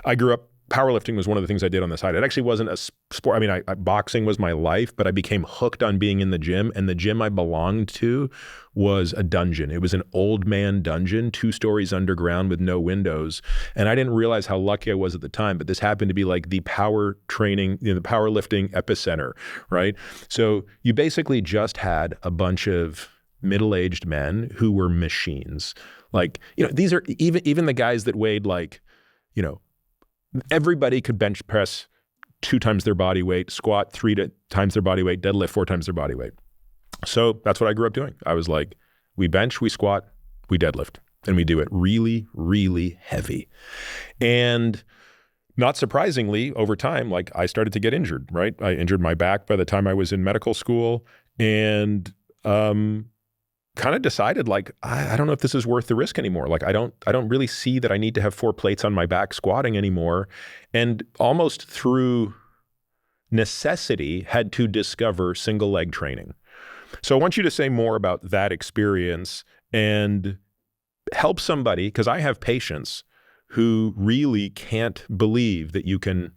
I grew up, powerlifting was one of the things I did on the side. It actually wasn't a sport. I mean, boxing was my life, but I became hooked on being in the gym, and the gym I belonged to was a dungeon. It was an old man dungeon, 2 stories underground with no windows. And I didn't realize how lucky I was at the time, but this happened to be like the power training, the powerlifting epicenter, right? So you basically just had a bunch of middle-aged men who were machines. Like, these are even the guys that weighed like, everybody could bench press 2 times their body weight, squat 3 times their body weight, deadlift 4 times their body weight. So that's what I grew up doing. I was like, we bench, we squat, we deadlift, and we do it really, really heavy. And not surprisingly, over time, like I started to get injured, right? I injured my back by the time I was in medical school, and kind of decided like, I don't know if this is worth the risk anymore. Like I don't really see that I need to have 4 plates on my back squatting anymore. And almost through necessity had to discover single leg training. So I want you to say more about that experience and help somebody, because I have patients who really can't believe that you can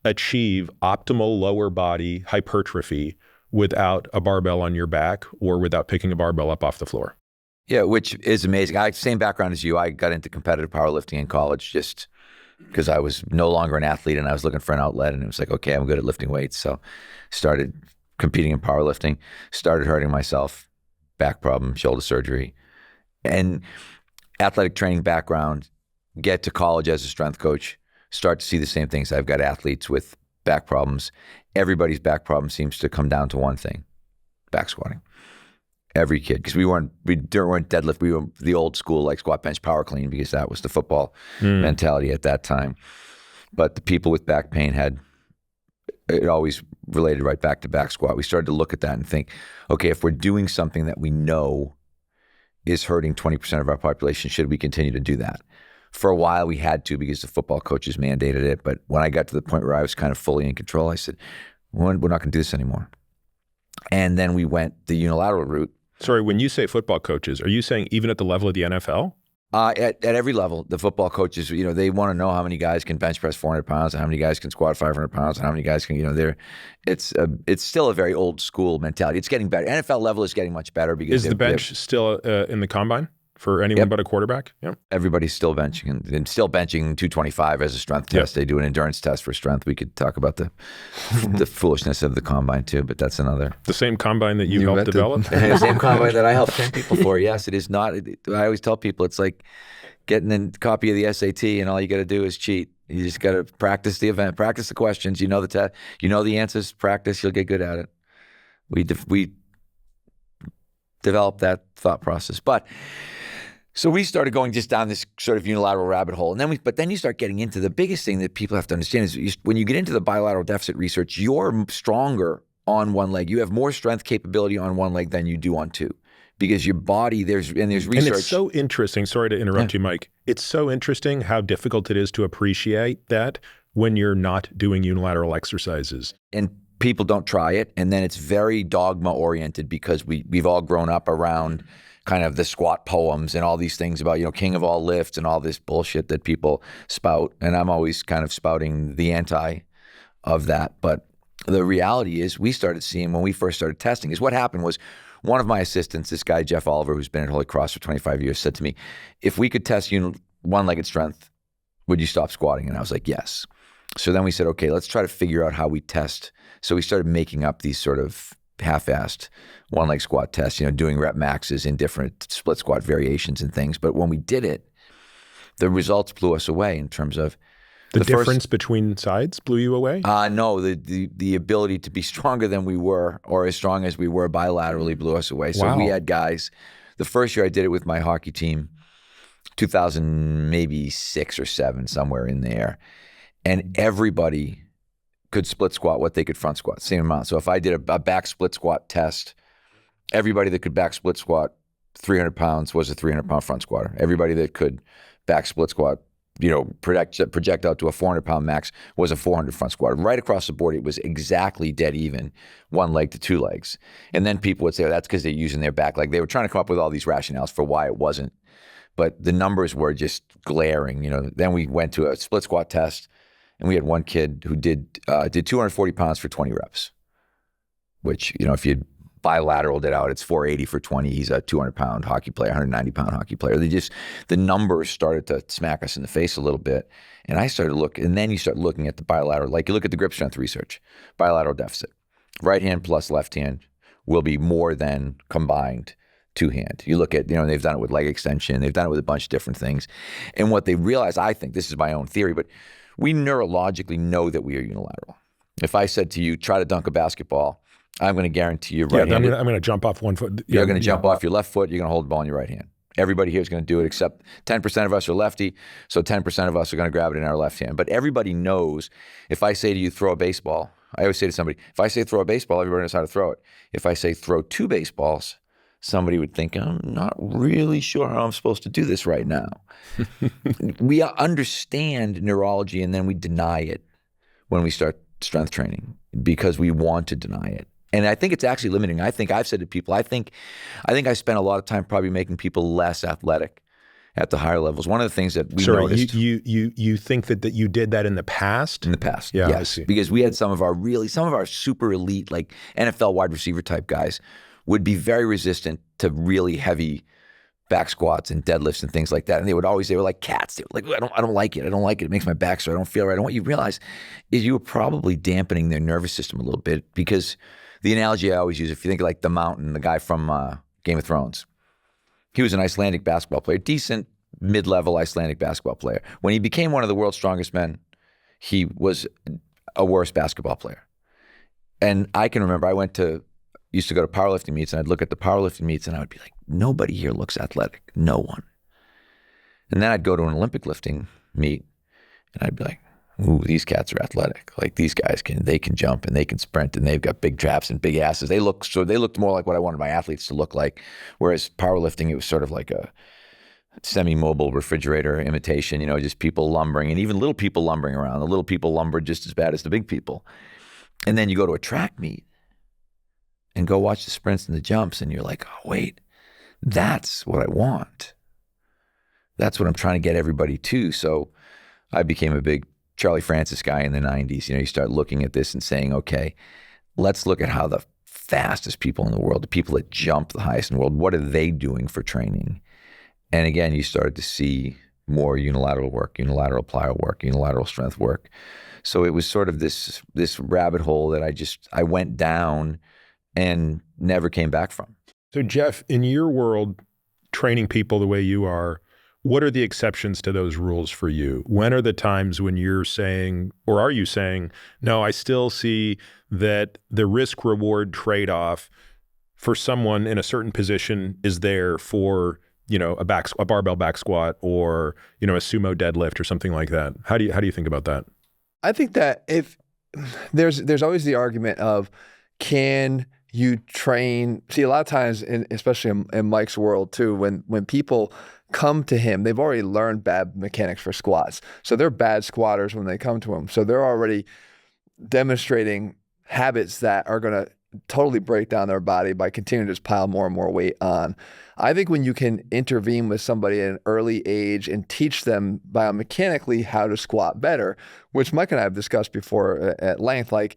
achieve optimal lower body hypertrophy without a barbell on your back or without picking a barbell up off the floor. Yeah, which is amazing. Same background as you. I got into competitive powerlifting in college just because I was no longer an athlete and I was looking for an outlet, and it was like, okay, I'm good at lifting weights. So started competing in powerlifting, started hurting myself, back problem, shoulder surgery, and athletic training background, get to college as a strength coach, start to see the same things. I've got athletes with back problems. Everybody's back problem seems to come down to one thing: back squatting. Every kid, because we weren't deadlift. We were the old school, like squat, bench, power clean, because that was the football mentality at that time. But the people with back pain it always related right back to back squat. We started to look at that and think, okay, if we're doing something that we know is hurting 20% of our population, should we continue to do that? For a while, we had to because the football coaches mandated it. But when I got to the point where I was kind of fully in control, I said, we're not going to do this anymore. And then we went the unilateral route. Sorry, when you say football coaches, are you saying even at the level of the NFL? At every level, the football coaches, they want to know how many guys can bench press 400 pounds and how many guys can squat 500 pounds and how many guys can, it's still a very old school mentality. It's getting better. NFL level is getting much better because— Is the bench still in the combine for anyone but a quarterback? Yep. Everybody's still benching and still benching 225 as a strength test. They do an endurance test for strength. We could talk about the foolishness of the combine too, but that's another. The same combine that you helped develop? The same combine that I helped train people for. Yes, it is not. I always tell people it's like getting a copy of the SAT and all you got to do is cheat. You just got to practice the event, practice the questions. You know the test, you know the answers, practice, you'll get good at it. We developed that thought process. So we started going just down this sort of unilateral rabbit hole. But then you start getting into the biggest thing that people have to understand is when you get into the bilateral deficit research, you're stronger on one leg. You have more strength capability on one leg than you do on 2. Because your body, there's research. And it's so interesting. Sorry to interrupt you, Mike. It's so interesting how difficult it is to appreciate that when you're not doing unilateral exercises. And people don't try it. And then it's very dogma oriented because we've all grown up around kind of the squat poems and all these things about, king of all lifts and all this bullshit that people spout. And I'm always kind of spouting the anti of that. But the reality is we started seeing when we first started testing is what happened was one of my assistants, this guy, Jeff Oliver, who's been at Holy Cross for 25 years, said to me, if we could test one-legged strength, would you stop squatting? And I was like, yes. So then we said, okay, let's try to figure out how we test. So we started making up these sort of half-assed one-leg squat tests, doing rep maxes in different split squat variations and things. But when we did it, the results blew us away in terms of the difference between sides blew you away? No, the ability to be stronger than we were or as strong as we were bilaterally blew us away. So we had guys, the first year I did it with my hockey team, 2000, maybe 6 or 7, somewhere in there. And everybody could split squat what they could front squat, same amount. So if I did a back split squat test, everybody that could back split squat 300 pounds was a 300-pound front squatter. Everybody that could back split squat, project out to a 400-pound max was a 400 front squatter. Right across the board, it was exactly dead even, 1 leg to 2 legs. And then people would say, that's because they're using their back leg. They were trying to come up with all these rationales for why it wasn't. but the numbers were just glaring. Then we went to a split squat test, and we had one kid who did 240 pounds for 20 reps, which, if you bilateraled it out, it's 480 for 20. He's a 200-pound hockey player, 190-pound hockey player. The numbers started to smack us in the face a little bit. And I started looking, and then you start looking at the bilateral, like you look at the grip strength research, bilateral deficit. Right hand plus left hand will be more than combined two hand. You look at, they've done it with leg extension. They've done it with a bunch of different things. And what they realize, I think, this is my own theory, but we neurologically know that we are unilateral. If I said to you, try to dunk a basketball, I'm going to guarantee you right-handed. I'm going to jump off one foot. You're going to jump off your left foot. You're going to hold the ball in your right hand. Everybody here is going to do it, except 10% of us are lefty, so 10% of us are going to grab it in our left hand. But everybody knows, if I say to you, throw a baseball, I always say to somebody, if I say throw a baseball, everybody knows how to throw it. If I say throw two baseballs, somebody would think, I'm not really sure how I'm supposed to do this right now. We understand neurology, and then we deny it when we start strength training because we want to deny it. And I think it's actually limiting. I think I've said to people, I think I spent a lot of time probably making people less athletic at the higher levels. One of the things that we noticed. You think that you did that in the past? In the past, yeah, yes. I see. Because we had some of our super elite, like NFL wide receiver type guys would be very resistant to really heavy back squats and deadlifts and things like that. And they were like cats. They were like, I don't like it. I don't like it. It makes my back sore. I don't feel right. And what you realize is you were probably dampening their nervous system a little bit, because the analogy I always use, if you think of like the Mountain, the guy from Game of Thrones, he was an Icelandic basketball player, decent mid-level Icelandic basketball player. When he became one of the world's strongest men, he was a worse basketball player. And I can remember used to go to powerlifting meets, and I'd look at the powerlifting meets and I would be like, nobody here looks athletic, no one. And then I'd go to an Olympic lifting meet and I'd be like, ooh, these cats are athletic. Like, these guys they can jump and they can sprint and they've got big traps and big asses. They looked more like what I wanted my athletes to look like. Whereas powerlifting, it was sort of like a semi-mobile refrigerator imitation, just people lumbering, and even little people lumbering around. The little people lumbered just as bad as the big people. And then you go to a track meet and go watch the sprints and the jumps, and you're like, oh, wait, that's what I want. That's what I'm trying to get everybody to. So I became a big Charlie Francis guy in the 90s. You start looking at this and saying, okay, let's look at how the fastest people in the world, the people that jump the highest in the world, what are they doing for training? And again, you started to see more unilateral work, unilateral plyo work, unilateral strength work. So it was sort of this rabbit hole that I went down and never came back from. So Jeff, in your world, training people the way you are, what are the exceptions to those rules for you? When are the times when you're saying, or are you saying, no, I still see that the risk-reward trade-off for someone in a certain position is there for, a barbell back squat or, a sumo deadlift or something like that? How do you think about that? I think that if there's always the argument of, can you train? See, a lot of times, especially in Mike's world too, when people come to him, they've already learned bad mechanics for squats. So they're bad squatters when they come to him. So they're already demonstrating habits that are going to totally break down their body by continuing to just pile more and more weight on. I think when you can intervene with somebody at an early age and teach them biomechanically how to squat better, which Mike and I have discussed before at length, like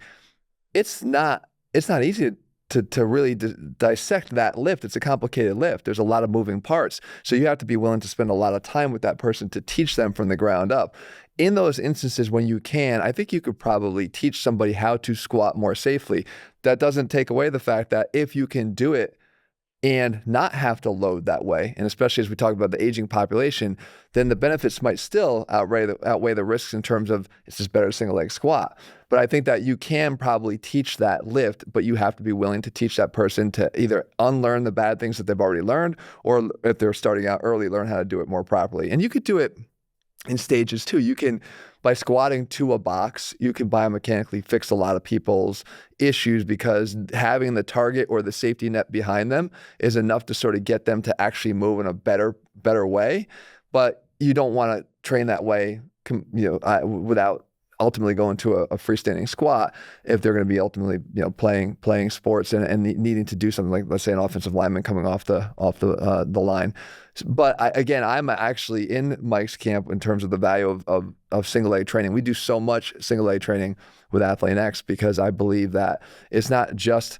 it's not easy to really dissect that lift. It's a complicated lift. There's a lot of moving parts. So you have to be willing to spend a lot of time with that person to teach them from the ground up. In those instances when you can, I think you could probably teach somebody how to squat more safely. That doesn't take away the fact that if you can do it and not have to load that way, and especially as we talk about the aging population, then the benefits might still outweigh the risks in terms of it's just better to single leg squat. But I think that you can probably teach that lift, but you have to be willing to teach that person to either unlearn the bad things that they've already learned, or if they're starting out early, learn how to do it more properly. And you could do it in stages too. You can, by squatting to a box, you can biomechanically fix a lot of people's issues because having the target or the safety net behind them is enough to sort of get them to actually move in a better way. But you don't want to train that way, without ultimately go into a freestanding squat if they're going to be ultimately, playing sports and needing to do something like, let's say, an offensive lineman coming off the line. But I'm actually in Mike's camp in terms of the value of single leg training. We do so much single leg training with Athlete X because I believe that it's not just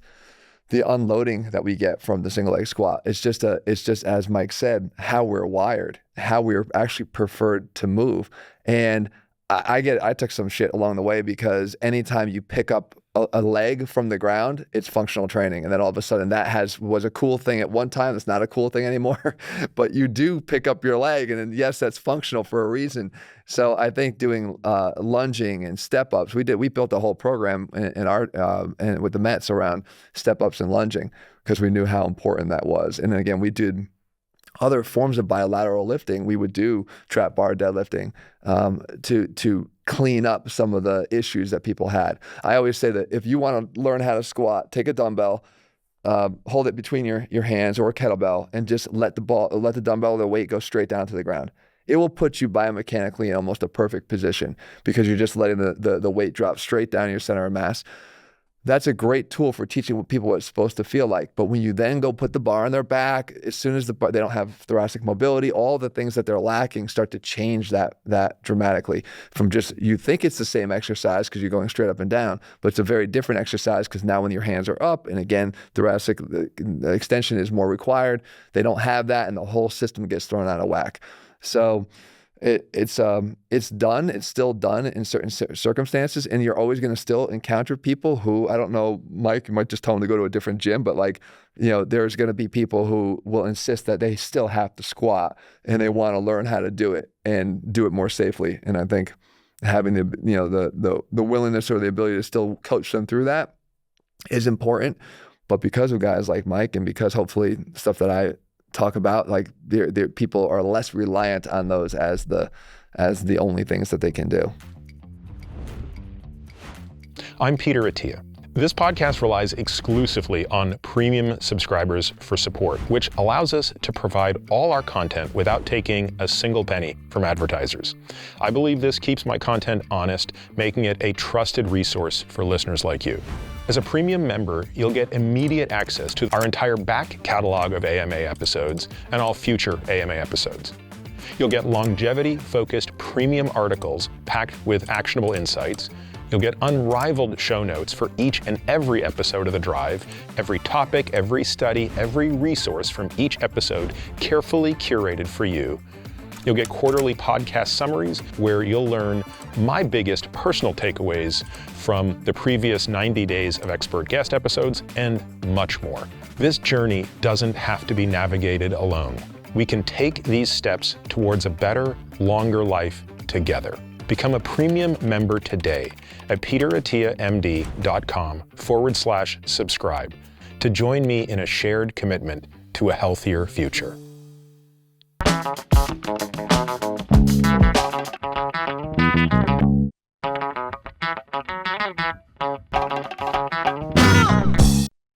the unloading that we get from the single leg squat. It's just as Mike said, how we're wired, how we're actually preferred to move. And I took some shit along the way because anytime you pick up a leg from the ground, it's functional training. And then all of a sudden was a cool thing at one time. It's not a cool thing anymore, but you do pick up your leg. And then, yes, that's functional for a reason. So I think doing lunging and step ups, we built a whole program in our and with the Mets around step ups and lunging because we knew how important that was. And then again, we did other forms of bilateral lifting. We would do trap bar deadlifting to clean up some of the issues that people had. I always say that if you want to learn how to squat, take a dumbbell, hold it between your hands or a kettlebell, and just let the dumbbell or the weight go straight down to the ground. It will put you biomechanically in almost a perfect position because you're just letting the weight drop straight down your center of mass. That's a great tool for teaching people what it's supposed to feel like. But when you then go put the bar on their back, as soon as they don't have thoracic mobility, all the things that they're lacking start to change that dramatically. From just, you think it's the same exercise because you're going straight up and down, but it's a very different exercise because now when your hands are up, and again, thoracic the extension is more required, they don't have that, and the whole system gets thrown out of whack. So it's done. It's still done in certain circumstances, and you're always going to still encounter people who, I don't know, Mike, you might just tell them to go to a different gym, but there's going to be people who will insist that they still have to squat and they want to learn how to do it and do it more safely. And I think having the willingness or the ability to still coach them through that is important. But because of guys like Mike, and because hopefully stuff that I talk about, people are less reliant on those as the only things that they can do. I'm Peter Attia. This podcast relies exclusively on premium subscribers for support, which allows us to provide all our content without taking a single penny from advertisers. I believe this keeps my content honest, making it a trusted resource for listeners like you. As a premium member, you'll get immediate access to our entire back catalog of AMA episodes and all future AMA episodes. You'll get longevity-focused premium articles packed with actionable insights. You'll get unrivaled show notes for each and every episode of The Drive, every topic, every study, every resource from each episode carefully curated for you. You'll get quarterly podcast summaries where you'll learn my biggest personal takeaways from the previous 90 days of expert guest episodes and much more. This journey doesn't have to be navigated alone. We can take these steps towards a better, longer life together. Become a premium member today at peterattiamd.com/subscribe to join me in a shared commitment to a healthier future.